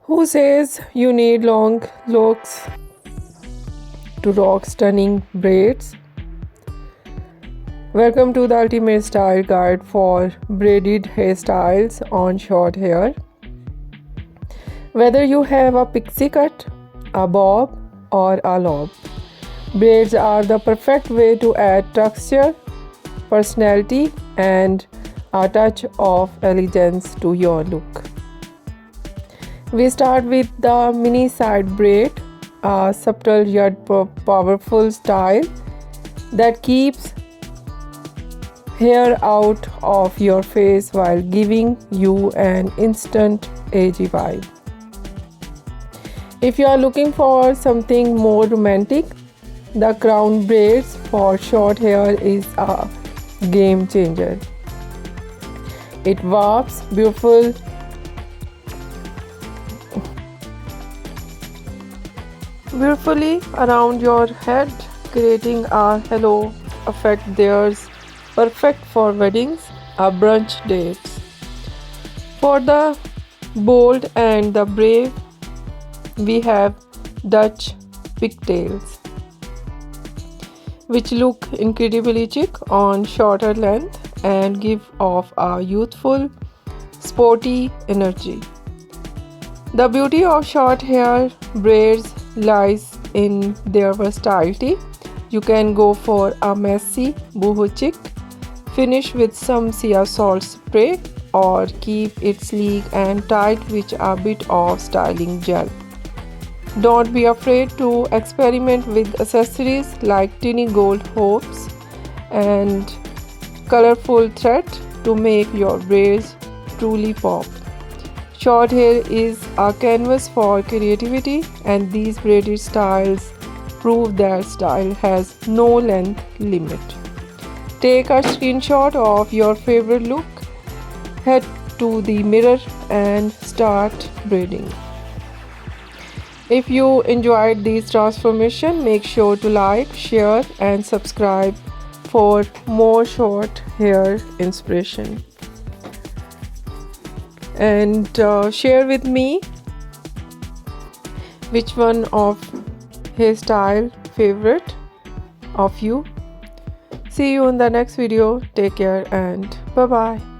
Who says you need long locks to rock stunning braids? Welcome to the ultimate style guide for braided hairstyles on short hair. Whether you have a pixie cut, a bob, or a lob, braids are the perfect way to add texture, personality, and a touch of elegance to your look. We start with the mini side braid, a subtle yet powerful style that keeps hair out of your face while giving you an instant edgy vibe. If you are looking for something more romantic, the crown braids for short hair is a game changer. It warps beautifully around your head, creating a halo effect. There's perfect for weddings or brunch dates. For the bold and the brave, we have Dutch pigtails, which look incredibly chic on shorter length and give off a youthful, sporty energy. The beauty of short hair braids lies in their versatility. You can go for a messy boho chic finish with some sea salt spray, or keep it sleek and tight with a bit of styling gel. Don't be afraid to experiment with accessories like tiny gold hoops and colorful thread to make your braids truly pop. Short hair is a canvas for creativity, and these braided styles prove that style has no length limit. Take a screenshot of your favorite look, head to the mirror and start braiding. If you enjoyed this transformation, make sure to like, share and subscribe for more short hair inspiration. And share with me which one of hairstyle favorite of you. See you in the next video. Take care and bye bye.